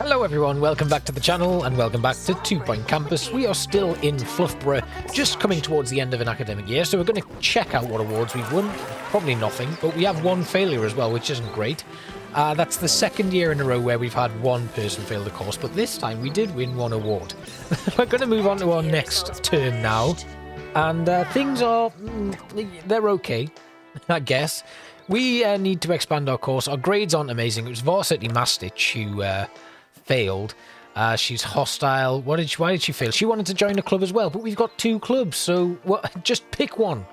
Hello everyone, welcome back to the channel and welcome back to 2 Point Campus. We are still in Fluffborough, just coming towards the end of an academic year, so we're going to check out what awards we've won. Probably nothing, but we have one failure as well, which isn't great. That's the second year in a row where we've had one person fail the course, but this time we did win one award. We're going to move on to our next term now, and things are, they're okay, I guess. We need to expand our course. Our grades aren't amazing. It was Varsity Mastich who failed. She's hostile. Why did she fail? She wanted to join a club as well, but we've got 2 clubs, so just pick one.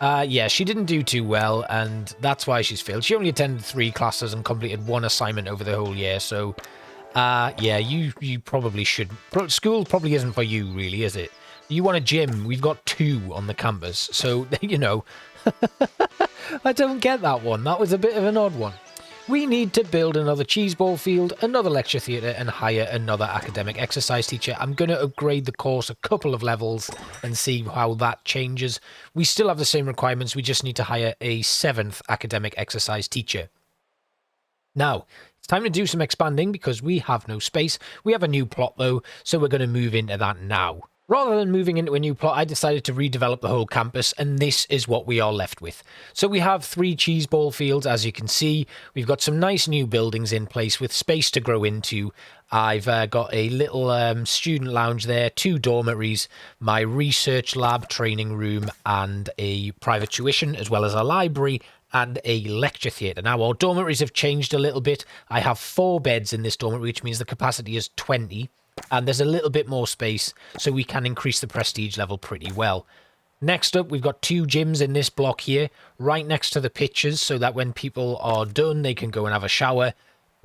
Yeah, she didn't do too well, and that's why she's failed. She only attended 3 classes and completed 1 assignment over the whole year, so yeah, you probably should. School probably isn't for you, really, is it? You want a gym? We've got 2 on the campus, so, you know. I don't get that one. That was a bit of an odd one. We need to build another cheeseball field, another lecture theatre, and hire another academic exercise teacher. I'm going to upgrade the course a couple of levels and see how that changes. We still have the same requirements. We just need to hire a 7th academic exercise teacher. Now, it's time to do some expanding because we have no space. We have a new plot though, so we're going to move into that now. Rather than moving into a new plot, I decided to redevelop the whole campus, and this is what we are left with. So we have 3 cheeseball fields, as you can see. We've got some nice new buildings in place with space to grow into. I've got a little student lounge there, 2 dormitories, my research lab, training room, and a private tuition, as well as a library and a lecture theatre. Now, our dormitories have changed a little bit. I have 4 beds in this dormitory, which means the capacity is 20. And there's a little bit more space, so we can increase the prestige level pretty well. Next up, we've got 2 gyms in this block here, right next to the pitches, so that when people are done, they can go and have a shower,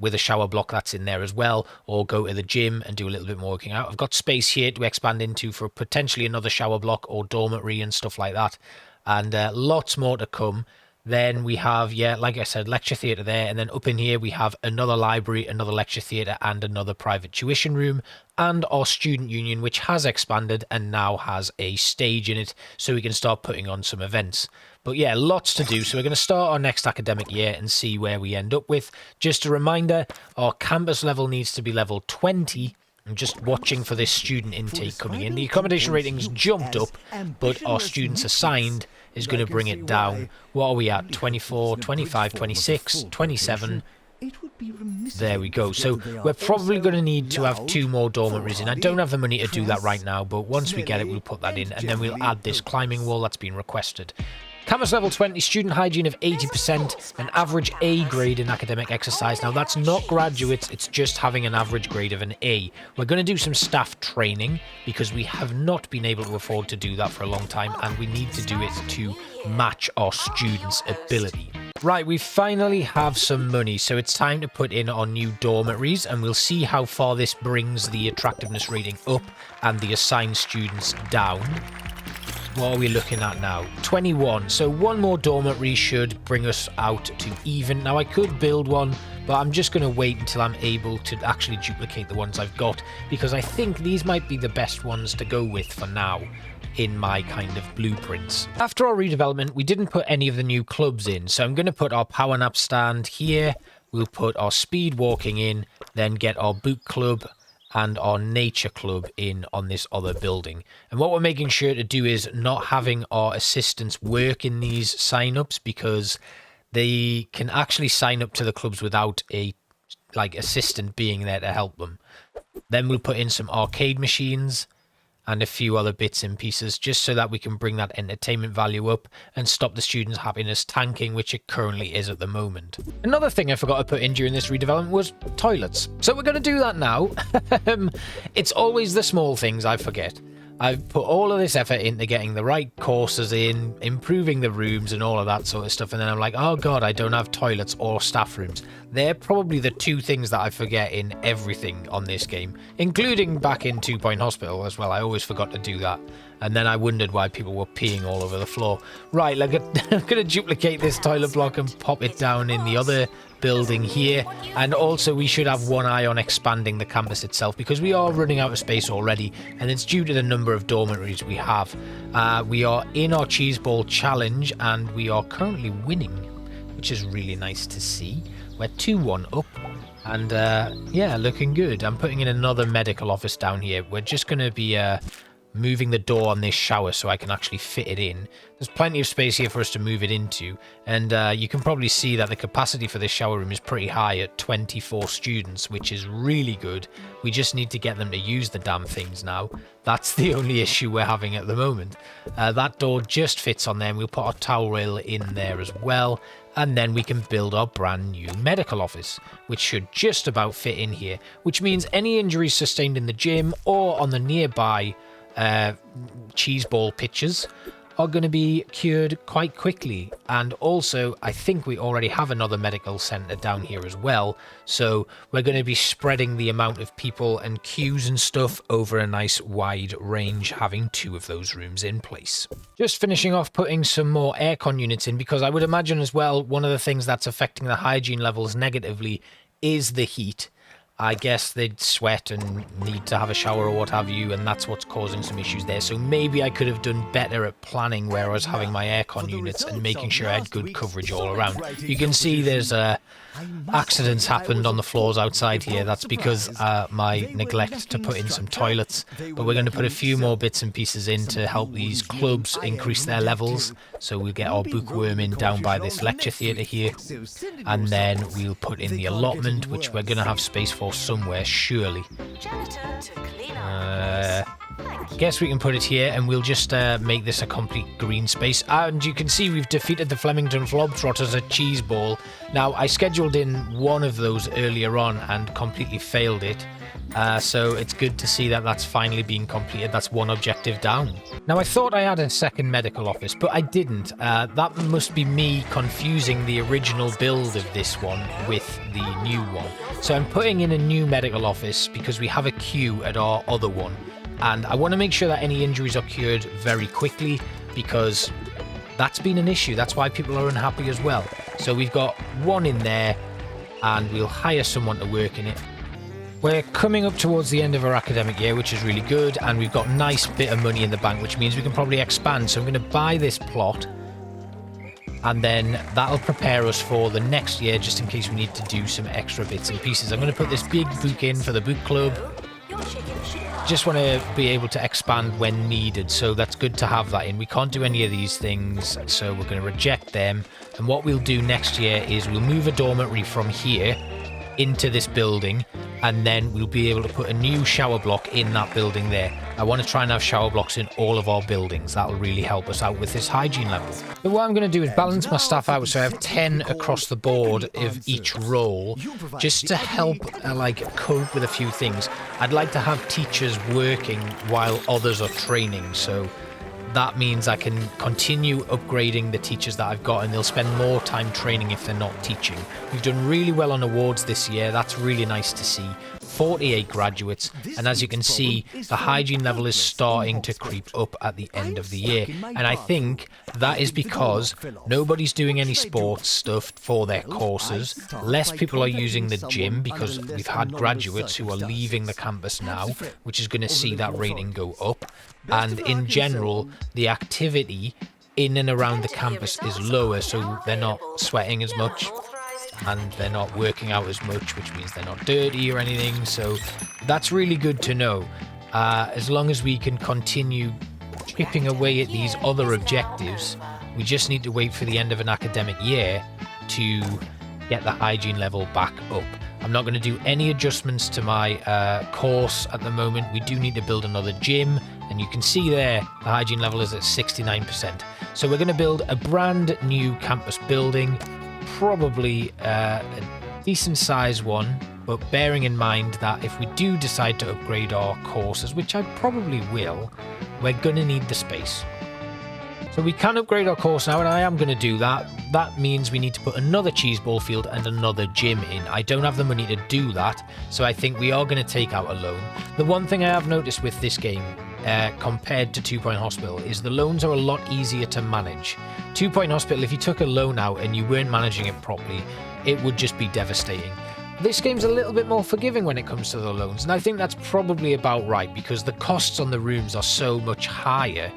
with a shower block that's in there as well, or go to the gym and do a little bit more working out. I've got space here to expand into for potentially another shower block or dormitory and stuff like that, and lots more to come. Then we have, yeah, like I said, lecture theatre there. And then up in here, we have another library, another lecture theatre, and another private tuition room. And our student union, which has expanded and now has a stage in it, so we can start putting on some events. But yeah, lots to do. So we're going to start our next academic year and see where we end up with. Just a reminder, our campus level needs to be level 20. I'm just watching for this student intake coming in. The accommodation ratings jumped up, but our students assigned is going to bring it down. What are we at? 24, 25, 26, 27. There we go. So we're probably going to need to have 2 more dormitories in. I don't have the money to do that right now, but once we get it, we'll put that in, and then we'll add this climbing wall that's been requested. Campus level 20, student hygiene of 80%, an average A grade in academic exercise. Now, that's not graduates, it's just having an average grade of an A. We're going to do some staff training because we have not been able to afford to do that for a long time, and we need to do it to match our students' ability. Right, we finally have some money, so it's time to put in our new dormitories, and we'll see how far this brings the attractiveness rating up and the assigned students down. What are we looking at now? 21. So 1 more dormitory should bring us out to even. Now, I could build one, but I'm just going to wait until I'm able to actually duplicate the ones I've got, because I think these might be the best ones to go with for now in my kind of blueprints. After our redevelopment, we didn't put any of the new clubs in, so I'm going to put our power nap stand here. We'll put our speed walking in, then get our boot club and our nature club in on this other building. And what we're making sure to do is not having our assistants work in these sign-ups, because they can actually sign up to the clubs without a assistant being there to help them. Then we'll put in some arcade machines and a few other bits and pieces, just so that we can bring that entertainment value up and stop the students' happiness tanking, which it currently is at the moment. Another thing I forgot to put in during this redevelopment was toilets. So we're going to do that now. It's always the small things I forget. I've put all of this effort into getting the right courses in, improving the rooms and all of that sort of stuff, and then I'm like, oh god, I don't have toilets or staff rooms. They're probably the 2 things that I forget in everything on this game, including back in 2 Point Hospital as well. I always forgot to do that, and then I wondered why people were peeing all over the floor. Right, I'm going to duplicate this toilet block and pop it down in the other building here, and also we should have one eye on expanding the campus itself, because we are running out of space already, and it's due to the number of dormitories we have. We are in our cheese ball challenge, and we are currently winning, which is really nice to see. We're 2-1 up. And yeah, looking good. I'm putting in another medical office down here. We're just going to be moving the door on this shower so I can actually fit it in. There's plenty of space here for us to move it into. And you can probably see that the capacity for this shower room is pretty high at 24 students, which is really good. We just need to get them to use the damn things now. That's the only issue we're having at the moment. That door just fits on there, and we'll put our towel rail in there as well. And then we can build our brand new medical office, which should just about fit in here, which means any injuries sustained in the gym or on the nearby cheese ball pitches are going to be cured quite quickly. And also, I think we already have another medical centre down here as well, so we're going to be spreading the amount of people and queues and stuff over a nice wide range, having 2 of those rooms in place. Just finishing off putting some more aircon units in, because I would imagine as well one of the things that's affecting the hygiene levels negatively is the heat. I guess they'd sweat and need to have a shower or what have you, and that's what's causing some issues there. So maybe I could have done better at planning where I was having my aircon units and making sure I had good coverage all around. You can see there's accidents happened on the floors outside here. That's because my neglect to put in some toilets. But we're going to put a few more bits and pieces in to help these clubs increase their levels. So we'll get our bookworm in down by this lecture theatre here. And then we'll put in the allotment, which we're going to have space for somewhere, surely. Guess we can put it here, and we'll just make this a complete green space. And you can see we've defeated the Flemington Flobtrotters at cheese ball. Now, I scheduled in one of those earlier on and completely failed it. So it's good to see that that's finally being completed. That's one objective down. Now, I thought I had a second medical office, but I didn't. That must be me confusing the original build of this one with the new one. So I'm putting in a new medical office because we have a queue at our other one. And I want to make sure that any injuries are cured very quickly, because that's been an issue. That's why people are unhappy as well. So we've got one in there, and we'll hire someone to work in it. We're coming up towards the end of our academic year, which is really good, and we've got a nice bit of money in the bank, which means we can probably expand. So I'm going to buy this plot, and then that'll prepare us for the next year, just in case we need to do some extra bits and pieces. I'm going to put this big book in for the book club. Just want to be able to expand when needed, so that's good to have that in. We can't do any of these things, so we're going to reject them. And what we'll do next year is we'll move a dormitory from here into this building, and then we'll be able to put a new shower block in that building there. I want to try and have shower blocks in all of our buildings. That'll really help us out with this hygiene level. But what I'm going to do is balance my staff out, so I have 10 across the board of each role, just to help cope with a few things. I'd like to have teachers working while others are training, so that means I can continue upgrading the teachers that I've got, and they'll spend more time training if they're not teaching. We've done really well on awards this year. That's really nice to see. 48 graduates, and as you can see, the hygiene level is starting to creep up at the end of the year. And I think that is because nobody's doing any sports stuff for their courses. Less people are using the gym because we've had graduates who are leaving the campus now, which is going to see that rating go up. And in general, the activity in and around the campus is lower, so they're not sweating as much and they're not working out as much, which means they're not dirty or anything. So that's really good to know. As long as we can continue chipping away at these other objectives, we just need to wait for the end of an academic year to get the hygiene level back up. I'm not going to do any adjustments to my course at the moment. We do need to build another gym, and you can see there the hygiene level is at 69%. So we're going to build a brand new campus building, probably a decent size one, but bearing in mind that if we do decide to upgrade our courses, which I probably will, we're going to need the space. So we can upgrade our course now, and I am going to do that. That means we need to put another cheese ball field and another gym in. I don't have the money to do that, so I think we are going to take out a loan. The one thing I have noticed with this game, compared to 2 Point Hospital, is the loans are a lot easier to manage. 2 Point Hospital, if you took a loan out and you weren't managing it properly, it would just be devastating. This game's a little bit more forgiving when it comes to the loans, and I think that's probably about right, because the costs on the rooms are so much higher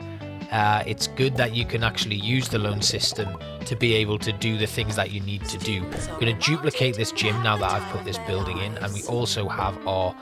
It's good that you can actually use the loan system to be able to do the things that you need to do. I'm going to duplicate this gym now that I've put this building in, and we also have our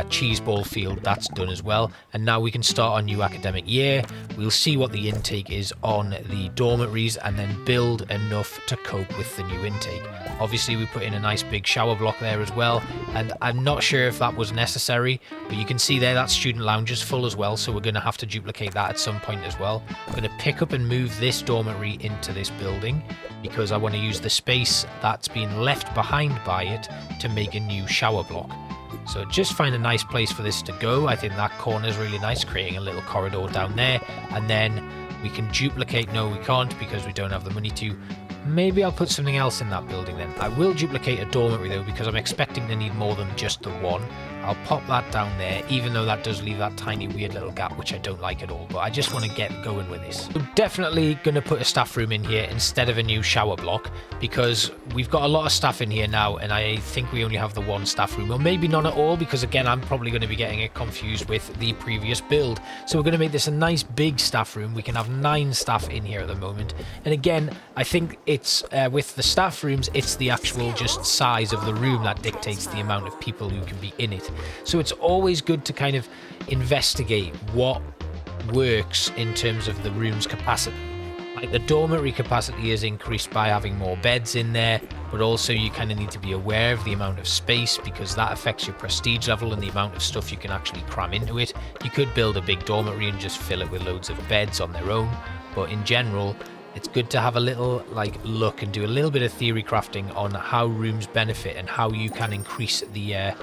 cheese ball field. That's done as well, and now we can start our new academic year. We'll see what the intake is on the dormitories and then build enough to cope with the new intake. Obviously we put in a nice big shower block there as well, and I'm not sure if that was necessary, but you can see there that student lounge is full as well, so we're going to have to duplicate that at some point as well. I'm going to pick up and move this dormitory into this building because I want to use the space that's been left behind by it to make a new shower block. So just find a nice place for this to go. I think that corner is really nice, creating a little corridor down there. And then we can duplicate. No, we can't because we don't have the money to. Maybe I'll put something else in that building then. I will duplicate a dormitory though because I'm expecting to need more than just the one. I'll pop that down there, even though that does leave that tiny weird little gap, which I don't like at all, but I just want to get going with this. So definitely going to put a staff room in here instead of a new shower block, because we've got a lot of staff in here now, and I think we only have the one staff room, or maybe none at all, because again, I'm probably going to be getting it confused with the previous build. So we're going to make this a nice big staff room. We can have 9 staff in here at the moment, and again, I think it's with the staff rooms, it's the actual just size of the room that dictates the amount of people who can be in it. So it's always good to kind of investigate what works in terms of the room's capacity. Like the dormitory capacity is increased by having more beds in there, but also you kind of need to be aware of the amount of space because that affects your prestige level and the amount of stuff you can actually cram into it. You could build a big dormitory and just fill it with loads of beds on their own, but in general, it's good to have a little look and do a little bit of theory crafting on how rooms benefit and how you can increase the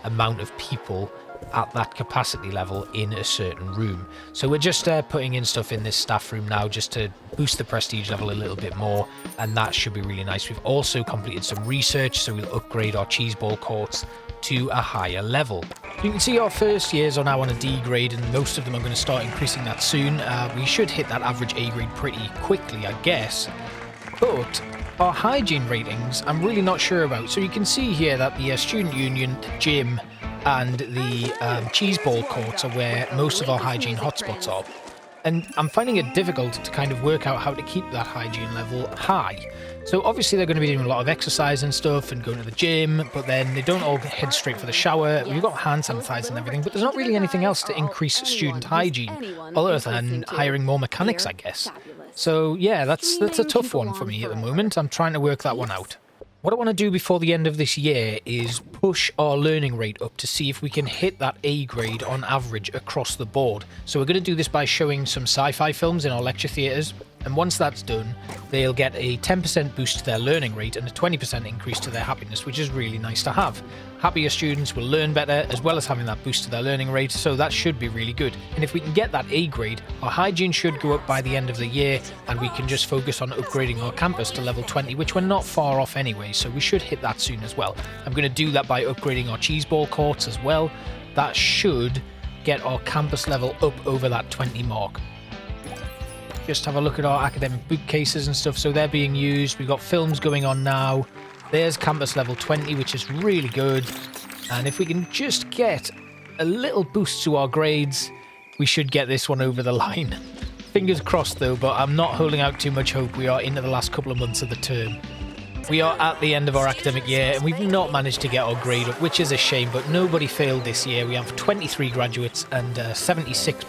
amount of people at that capacity level in a certain room. So we're just putting in stuff in this staff room now just to boost the prestige level a little bit more, and that should be really nice. We've also completed some research, so we'll upgrade our cheese ball courts to a higher level. You can see our first years are now on a D grade, and most of them are going to start increasing that soon. We should hit that average A grade pretty quickly, I guess, but our hygiene ratings I'm really not sure about. So you can see here that the student union, the gym and the cheese ball courts are where most of our hygiene hotspots are, and I'm finding it difficult to kind of work out how to keep that hygiene level high. So obviously they're going to be doing a lot of exercise and stuff and going to the gym, but then they don't all head straight for the shower. We've got hand sanitizer and everything, but there's not really anything else to increase student hygiene other than hiring more mechanics, I guess. So yeah, that's a tough one for me at the moment. I'm trying to work that one out. What I want to do before the end of this year is push our learning rate up to see if we can hit that A grade on average across the board. So we're going to do this by showing some sci-fi films in our lecture theatres, and once that's done, they'll get a 10% boost to their learning rate and a 20% increase to their happiness, which is really nice to have. Happier students will learn better, as well as having that boost to their learning rate, so that should be really good. And if we can get that A grade, our hygiene should go up by the end of the year, and we can just focus on upgrading our campus to level 20, which we're not far off anyway, so we should hit that soon as well. I'm going to do that by upgrading our cheese ball courts as well. That should get our campus level up over that 20 mark. Just have a look at our academic bookcases and stuff. So they're being used. We've got films going on now. There's campus level 20, which is really good. And if we can just get a little boost to our grades, we should get this one over the line. Fingers crossed though, but I'm not holding out too much hope. We are into the last couple of months of the term. We are at the end of our academic year and we've not managed to get our grade up, which is a shame, but nobody failed this year. We have 23 graduates and 76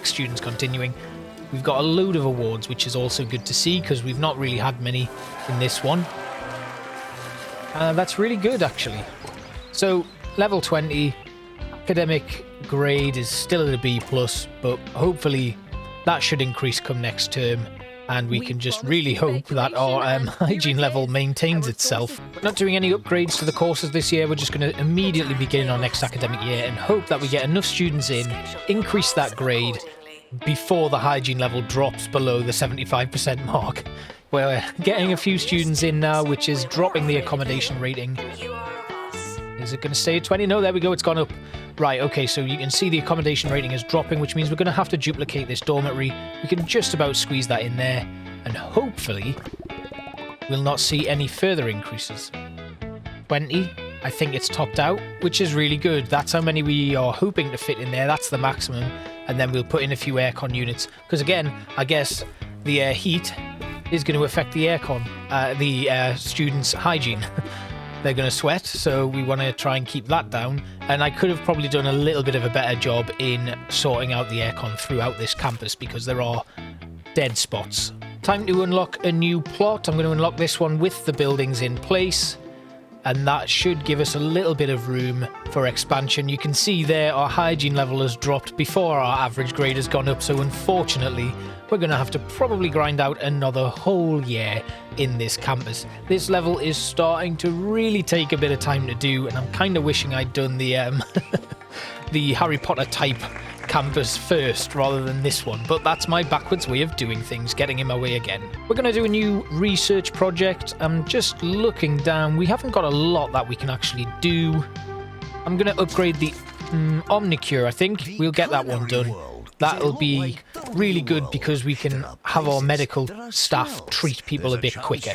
students continuing. We've got a load of awards, which is also good to see because we've not really had many in this one. That's really good, actually. So, level 20, academic grade is still at a B+, but hopefully that should increase come next term, and we can just really hope that our hygiene level maintains itself. We're not doing any upgrades to the courses this year. We're just going to immediately begin our next academic year and hope that we get enough students in, increase that grade, before the hygiene level drops below the 75% mark. We're getting a few students in now, which is dropping the accommodation rating. Is it going to stay at 20? No, there we go, it's gone up. Right, okay, so you can see the accommodation rating is dropping, which means we're going to have to duplicate this dormitory. We can just about squeeze that in there, and hopefully we'll not see any further increases. 20, I think it's topped out, which is really good. That's how many we are hoping to fit in there. That's the maximum. And then we'll put in a few aircon units. Because again, I guess the heat is going to affect the aircon, the students' hygiene. They're going to sweat, so we want to try and keep that down. And I could have probably done a little bit of a better job in sorting out the aircon throughout this campus because there are dead spots. Time to unlock a new plot. I'm going to unlock this one with the buildings in place. And that should give us a little bit of room for expansion. You can see there our hygiene level has dropped before our average grade has gone up. So unfortunately, we're going to have to probably grind out another whole year in this campus. This level is starting to really take a bit of time to do. And I'm kind of wishing I'd done the, the Harry Potter type campus first rather than this one, but that's my backwards way of doing things, getting in my way again. We're going to do a new research project. I'm just looking down. We haven't got a lot that we can actually do. I'm going to upgrade the Omnicure. I think we'll get that one done. That'll be really good because we can have our medical staff treat people a bit quicker.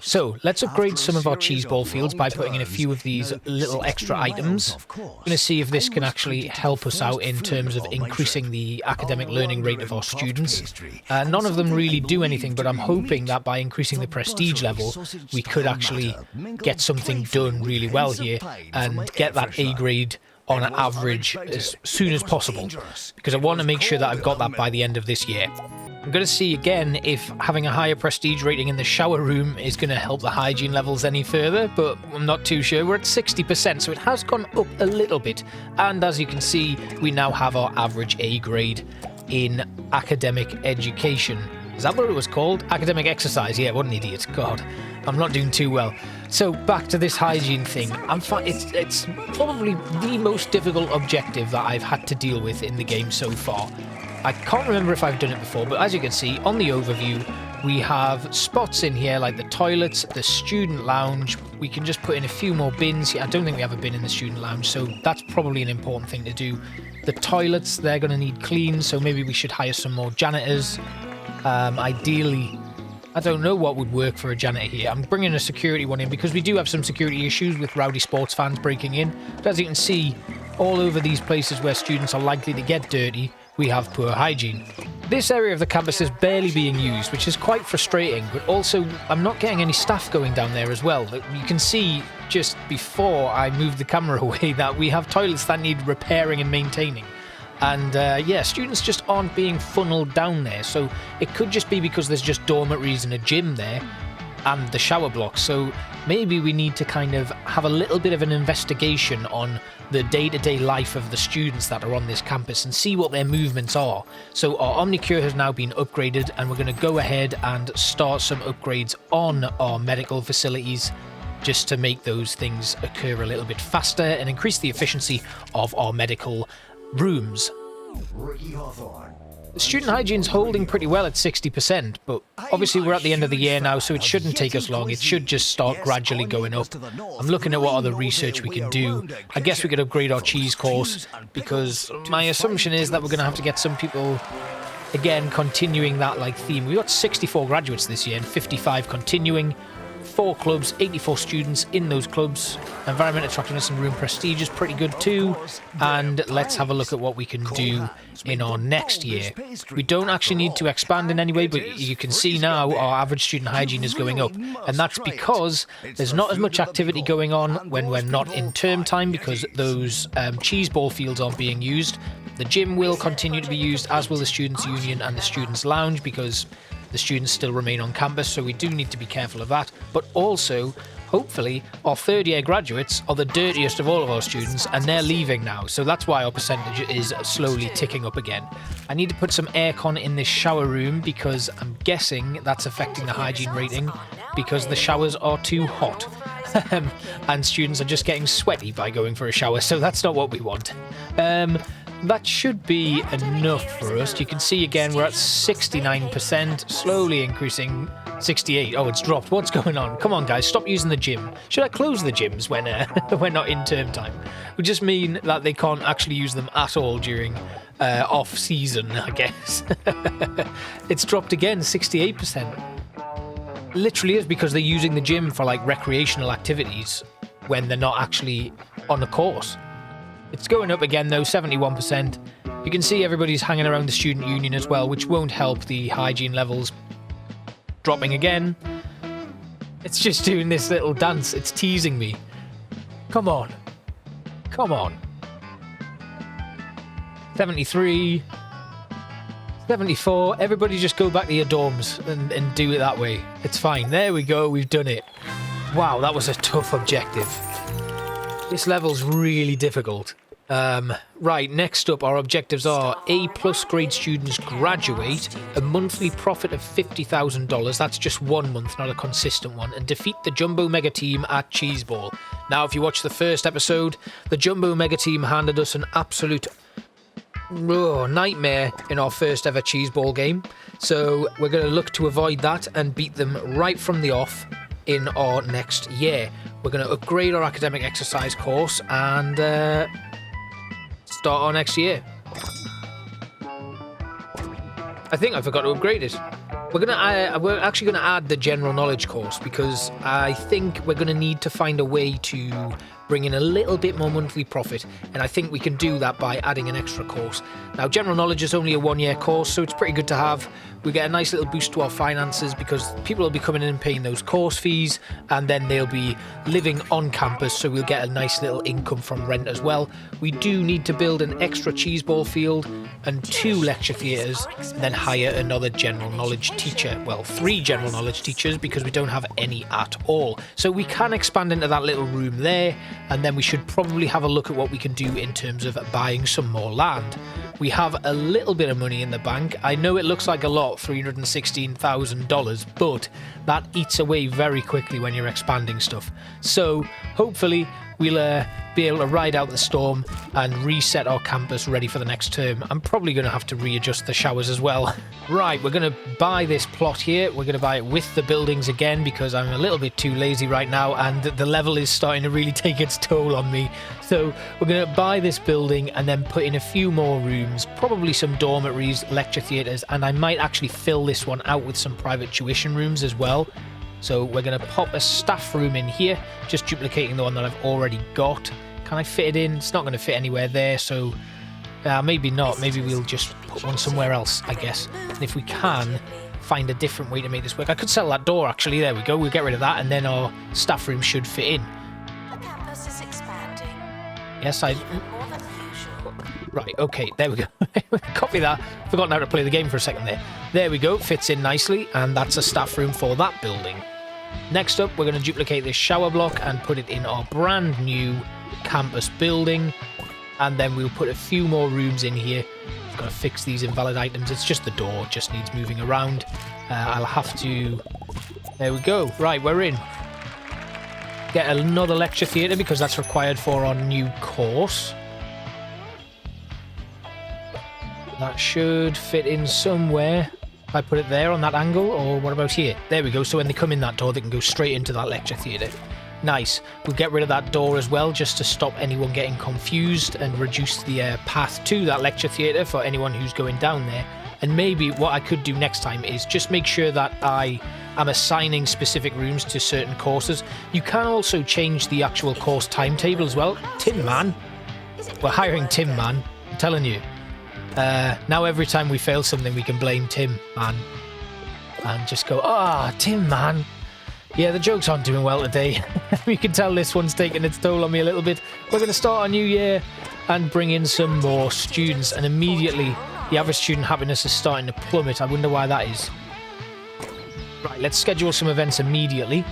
So let's upgrade some of our cheese ball fields by putting in a few of these little extra items. I'm going to see if this can actually help us out in terms of increasing the academic learning rate of our students. None of them really do anything, but I'm hoping that by increasing the prestige level, we could actually get something done really well here and get that A grade on an average as soon as possible, because I want to make sure that I've got that by the end of this year. I'm going to see again if having a higher prestige rating in the shower room is going to help the hygiene levels any further, but I'm not too sure. We're at 60%, so it has gone up a little bit. And as you can see, we now have our average A grade in academic education. Is that what it was called? Academic exercise. Yeah, what an idiot. God, I'm not doing too well. So back to this hygiene thing. It's probably the most difficult objective that I've had to deal with in the game so far. I can't remember if I've done it before, but as you can see on the overview, we have spots in here like the toilets, the student lounge. We can just put in a few more bins. I don't think we have a bin in the student lounge, so that's probably an important thing to do. The toilets, they're going to need clean, so maybe we should hire some more janitors. Ideally, I don't know what would work for a janitor here. I'm bringing a security one in because we do have some security issues with rowdy sports fans breaking in. But as you can see, all over these places where students are likely to get dirty, we have poor hygiene. This area of the campus is barely being used, which is quite frustrating, but also I'm not getting any staff going down there as well. You can see just before I moved the camera away that we have toilets that need repairing and maintaining. And yeah, students just aren't being funneled down there. So it could just be because there's just dormitories and a gym there and the shower blocks. So maybe we need to kind of have a little bit of an investigation on the day-to-day life of the students that are on this campus and see what their movements are. So our Omnicure has now been upgraded, and we're going to go ahead and start some upgrades on our medical facilities just to make those things occur a little bit faster and increase the efficiency of our medical rooms. Student hygiene's holding pretty well at 60%, but obviously we're at the end of the year now, so it shouldn't take us long. It should just start gradually going up. I'm looking at what other research we can do. I guess we could upgrade our cheese course, because my assumption is that we're going to have to get some people, again, continuing that like theme. We got 64 graduates this year and 55 continuing. 4 clubs, 84 students in those clubs. Environment attractiveness and room prestige is pretty good too. And let's have a look at what we can do in our next year. We don't actually need to expand in any way, but you can see now our average student hygiene is going up. And that's because there's not as much activity going on when we're not in term time, because those cheese ball fields aren't being used. The gym will continue to be used, as will the Students' Union and the Students' Lounge, because the students still remain on campus, so we do need to be careful of that. But also, hopefully, our third-year graduates are the dirtiest of all of our students, and they're leaving now, so that's why our percentage is slowly ticking up again. I need to put some aircon in this shower room, because I'm guessing that's affecting the hygiene rating, because the showers are too hot. And students are just getting sweaty by going for a shower, so that's not what we want. That should be enough for us. You can see again we're at 69%, slowly increasing. 68. Oh, it's dropped. What's going on? Come on, guys, stop using the gym. Should I close the gyms when we're not in term time? It would just mean that they can't actually use them at all during off season, I guess. It's dropped again, 68%. Literally is because they're using the gym for like recreational activities when they're not actually on a course. It's going up again though, 71%. You can see everybody's hanging around the student union as well, which won't help the hygiene levels dropping again. It's just doing this little dance. It's teasing me. Come on. Come on. 73. 74. Everybody just go back to your dorms and do it that way. It's fine. There we go. We've done it. Wow, that was a tough objective. This level's really difficult. Right, next up, our objectives are A+ grade students graduate, a monthly profit of $50,000, that's just 1 month, not a consistent one, and defeat the Jumbo Mega Team at Cheeseball. Now, if you watch the first episode, the Jumbo Mega Team handed us an absolute nightmare in our first ever Cheeseball game, so we're going to look to avoid that and beat them right from the off in our next year. We're going to upgrade our academic exercise course and start our next year. I think I forgot to upgrade it. We're actually going to add the general knowledge course because I think we're going to need to find a way to bring in a little bit more monthly profit, and I think we can do that by adding an extra course. Now, general knowledge is only a 1-year course, so it's pretty good to have. We get a nice little boost to our finances because people will be coming in and paying those course fees, and then they'll be living on campus, so we'll get a nice little income from rent as well. We do need to build an extra cheeseball field and 2 lecture theatres, and then hire another general knowledge teacher. Well, 3 general knowledge teachers because we don't have any at all. So we can expand into that little room there, and then we should probably have a look at what we can do in terms of buying some more land. We have a little bit of money in the bank. I know it looks like a lot, $316,000, but that eats away very quickly when you're expanding stuff. So hopefully we'll be able to ride out the storm and reset our campus ready for the next term. I'm probably going to have to readjust the showers as well. Right, we're going to buy this plot here. We're going to buy it with the buildings again because I'm a little bit too lazy right now and the level is starting to really take its toll on me. So we're going to buy this building and then put in a few more rooms, probably some dormitories, lecture theatres, and I might actually fill this one out with some private tuition rooms as well. So we're going to pop a staff room in here, just duplicating the one that I've already got. Can I fit it in? It's not going to fit anywhere there, so maybe not. Maybe we'll just put one somewhere else, I guess. And if we can, find a different way to make this work. I could sell that door, actually. There we go. We'll get rid of that, and then our staff room should fit in. The campus is expanding. Yes, Right, okay, there we go. Copy that. Forgotten how to play the game for a second there. There we go, fits in nicely, and that's a staff room for that building. Next up, we're going to duplicate this shower block and put it in our brand new campus building, and then we'll put a few more rooms in here. I've got to fix these invalid items. It's just the door, just needs moving around. I'll have to... There we go. Right, we're in. Get another lecture theatre because that's required for our new course. That should fit in somewhere. If I put it there on that angle, or what about here? There we go, so when they come in that door, they can go straight into that lecture theatre. Nice. We'll get rid of that door as well, just to stop anyone getting confused and reduce the path to that lecture theatre for anyone who's going down there. And maybe what I could do next time is just make sure that I am assigning specific rooms to certain courses. You can also change the actual course timetable as well. Tim Man. We're hiring Tim Man, I'm telling you. Now every time we fail something we can blame Tim Man and just go, Tim Man. Yeah, the jokes aren't doing well today. You can tell this one's taking its toll on me a little bit. We're going to start our new year and bring in some more students, and immediately the average student happiness is starting to plummet. I wonder why that is. Right, let's schedule some events immediately.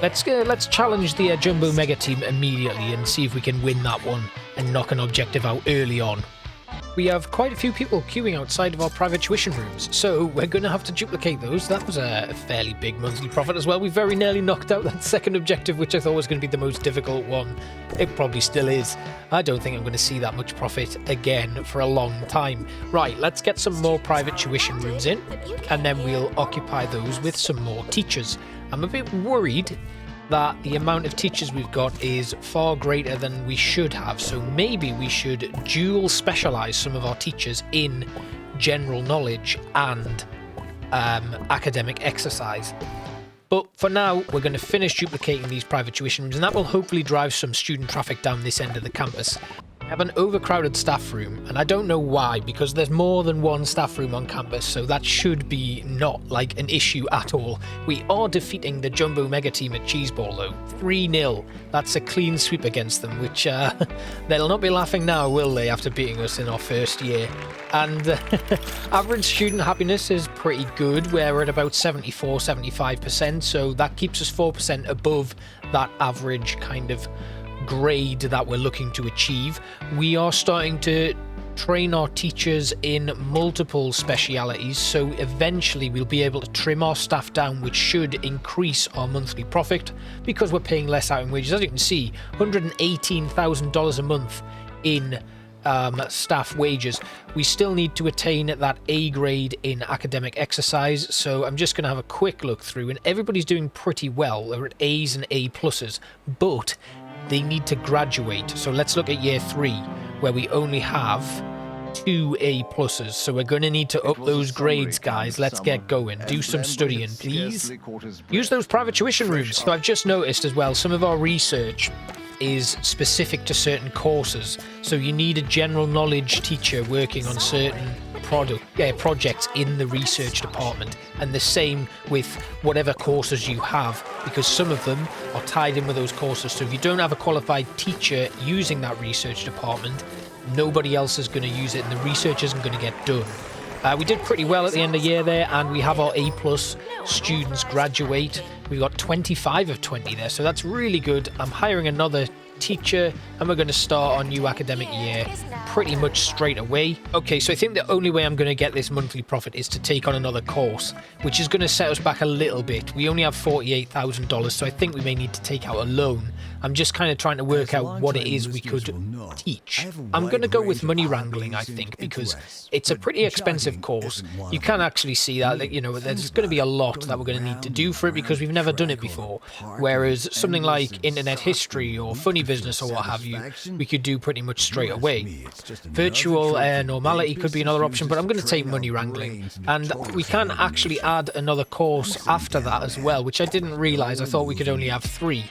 Let's challenge the Jumbo Mega Team immediately and see if we can win that one and knock an objective out early on. We have quite a few people queuing outside of our private tuition rooms, so we're going to have to duplicate those. That was a fairly big monthly profit as well. We very nearly knocked out that second objective, which I thought was going to be the most difficult one. It probably still is. I don't think I'm going to see that much profit again for a long time. Right, let's get some more private tuition rooms in, and then we'll occupy those with some more teachers. I'm a bit worried that the amount of teachers we've got is far greater than we should have, so maybe we should dual specialise some of our teachers in general knowledge and academic exercise. But for now, we're going to finish duplicating these private tuition rooms, and that will hopefully drive some student traffic down this end of the campus. We have an overcrowded staff room, and I don't know why, because there's more than one staff room on campus, so that should be not like an issue at all. We are defeating the Jumbo Mega team at Cheeseball though, 3-0. That's a clean sweep against them, which they'll not be laughing now, will they, after beating us in our first year. And average student happiness is pretty good. We're at about 74-75%, so that keeps us 4% above that average kind of grade that we're looking to achieve. We are starting to train our teachers in multiple specialities, so eventually we'll be able to trim our staff down, which should increase our monthly profit because we're paying less out in wages. As you can see, $118,000 a month in staff wages. We still need to attain that A grade in academic exercise, so I'm just going to have a quick look through, and everybody's doing pretty well. They're at A's and A pluses, but they need to graduate. So let's look at year 3, where we only have 2 A pluses. So we're going to need to up those grades, guys. Let's get going. Do some studying, please. Use those private tuition rooms. So I've just noticed as well, some of our research is specific to certain courses. So you need a general knowledge teacher working on certain projects in the research department, and the same with whatever courses you have, because some of them are tied in with those courses. So if you don't have a qualified teacher using that research department, nobody else is going to use it and the research isn't going to get done. We did pretty well at the end of the year there, and we have our A+ students graduate. We got 25 of 20 there, so that's really good. I'm hiring another teacher, and we're going to start our new academic year pretty much straight away. Okay, so I think the only way I'm going to get this monthly profit is to take on another course, which is going to set us back a little bit. We only have $48,000, so I think we may need to take out a loan. I'm just kind of trying to work out what it is we could teach. I'm going to go with money wrangling, I think, because it's a pretty expensive course. You can actually see that, you know, there's going to be a lot that we're going to need to do for it because we've never done it before. Whereas something like internet history or funny business or what have you, we could do pretty much straight away. Virtual normality could be another option, but I'm going to take money wrangling. And we can actually add another course after that as well, which I didn't realize. I thought we could only have 3.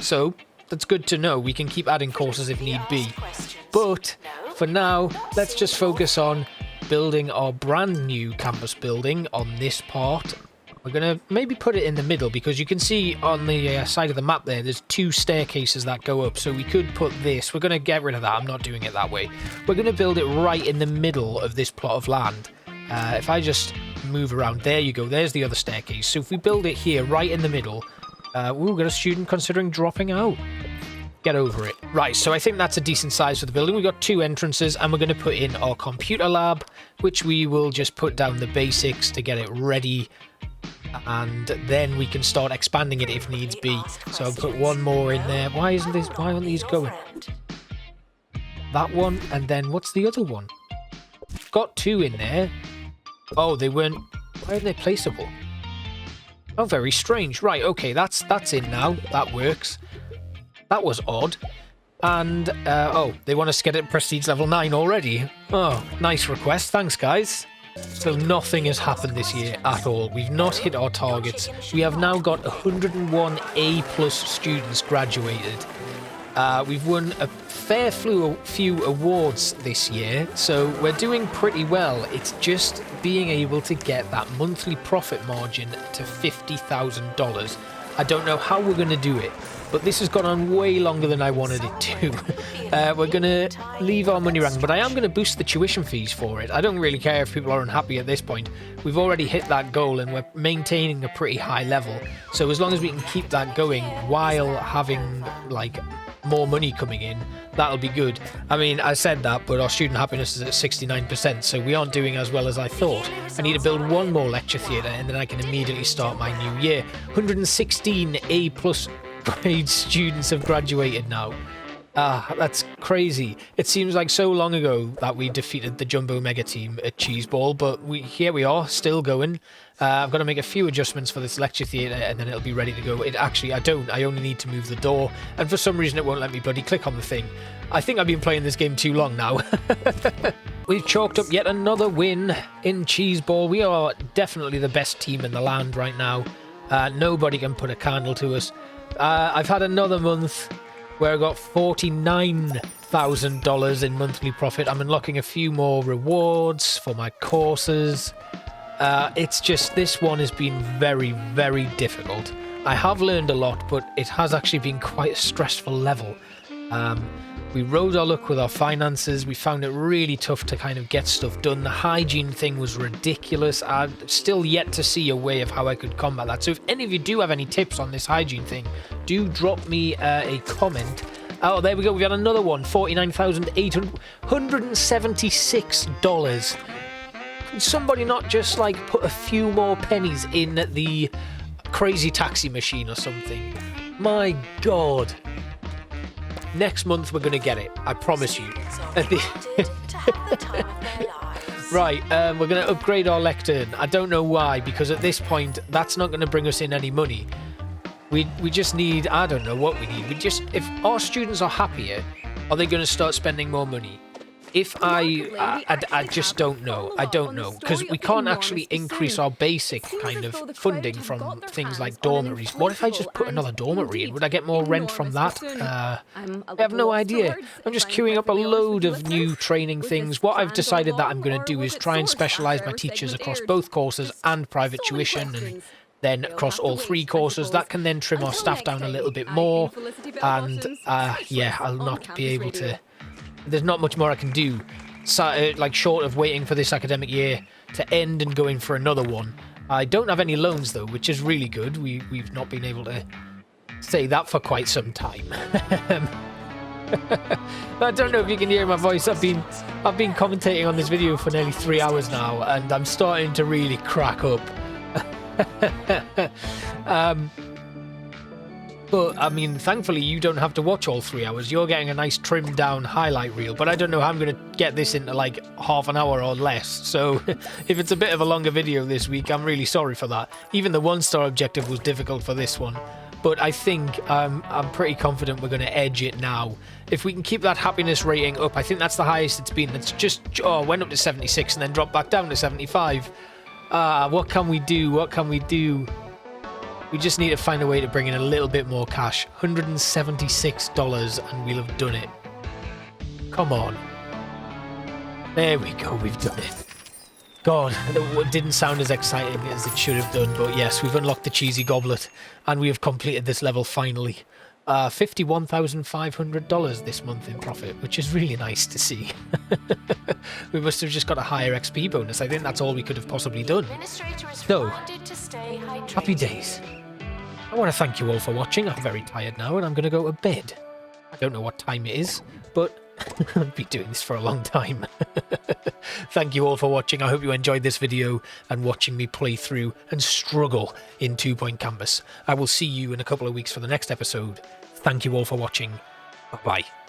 So that's good to know. We can keep adding courses if need be. But for now, let's just focus on building our brand new campus building on this part. We're going to maybe put it in the middle because you can see on the side of the map there's 2 staircases that go up. So we could put this. We're going to get rid of that. I'm not doing it that way. We're going to build it right in the middle of this plot of land. If I just move around, there you go. There's the other staircase. So if we build it here right in the middle, we've got a student considering dropping out. Get over it. Right, so I think that's a decent size for the building. We've got 2 entrances, and we're going to put in our computer lab, which we will just put down the basics to get it ready, and then we can start expanding it if needs be. So I'll put 1 more in there. Why aren't these going? That one, and then what's the other one? Got 2 in there. Oh, they weren't... Why aren't they placeable? Oh, very strange. Right, okay, that's in now. That works. That was odd. And, oh, they want us to get it prestige level 9 already. Oh, nice request. Thanks, guys. So nothing has happened this year at all. We've not hit our targets. We have now got 101 A+ students graduated. We've won a fair few awards this year, so we're doing pretty well. It's just being able to get that monthly profit margin to $50,000. I don't know how we're going to do it, but this has gone on way longer than I wanted it to. We're going to leave our money rank, but I am going to boost the tuition fees for it. I don't really care if people are unhappy at this point. We've already hit that goal and we're maintaining a pretty high level. So as long as we can keep that going while having like more money coming in, that'll be good. I mean, I said that, but our student happiness is at 69%, so we aren't doing as well as I thought. I need to build 1 more lecture theatre and then I can immediately start my new year. 116 A+ grade students have graduated now. That's crazy. It seems like so long ago that we defeated the Jumbo Mega team at Cheeseball, but here we are, still going. I've got to make a few adjustments for this lecture theatre and then it'll be ready to go. I only need to move the door, and for some reason it won't let me bloody click on the thing. I think I've been playing this game too long now. We've chalked up yet another win in Cheeseball. We are definitely the best team in the land right now. Nobody can put a candle to us. I've had another month where I got $49,000 in monthly profit. I'm unlocking a few more rewards for my courses. It's just, this one has been very, very difficult. I have learned a lot, but it has actually been quite a stressful level. We rode our luck with our finances. We found it really tough to kind of get stuff done. The hygiene thing was ridiculous. I've still yet to see a way of how I could combat that. So if any of you do have any tips on this hygiene thing, do drop me a comment. Oh, there we go. We've had another one. $49,876. Can somebody not just, like, put a few more pennies in the crazy taxi machine or something? My God. Next month we're going to get it. I promise you. Right, we're going to upgrade our lectern. I don't know why, because at this point, that's not going to bring us in any money. We just need, I don't know what we need. If our students are happier, are they going to start spending more money? If I just don't know. I don't know, because we can't actually increase our basic kind of funding from things like dormitories. What if I just put another dormitory in? Would I get more rent from that? I have no idea. I'm just queuing up a load of new training things. What I've decided that I'm going to do is try and specialise my teachers across both courses and private tuition, and then across all 3 courses. That can then trim our staff down a little bit more, and yeah, I'll not be able to... There's not much more I can do, like, short of waiting for this academic year to end and going for another one. I don't have any loans, though, which is really good. We've not been able to say that for quite some time. I don't know if you can hear my voice. I've been commentating on this video for nearly 3 hours now, and I'm starting to really crack up. But, I mean, thankfully, you don't have to watch all 3 hours. You're getting a nice trimmed down highlight reel. But I don't know how I'm going to get this into, like, half an hour or less. So, if it's a bit of a longer video this week, I'm really sorry for that. Even the 1-star objective was difficult for this one. But I think I'm pretty confident we're going to edge it now. If we can keep that happiness rating up, I think that's the highest it's been. It's just, went up to 76 and then dropped back down to 75. What can we do? What can we do? We just need to find a way to bring in a little bit more cash. $176 and we'll have done it. Come on. There we go, we've done it. God, it didn't sound as exciting as it should have done, but yes, we've unlocked the cheesy goblet and we have completed this level finally. $51,500 this month in profit, which is really nice to see. We must have just got a higher XP bonus. I think that's all we could have possibly done. So, happy days. I want to thank you all for watching. I'm very tired now and I'm going to go to bed. I don't know what time it is, but I've been doing this for a long time. Thank you all for watching. I hope you enjoyed this video and watching me play through and struggle in 2 Point Campus. I will see you in a couple of weeks for the next episode. Thank you all for watching. Bye-bye.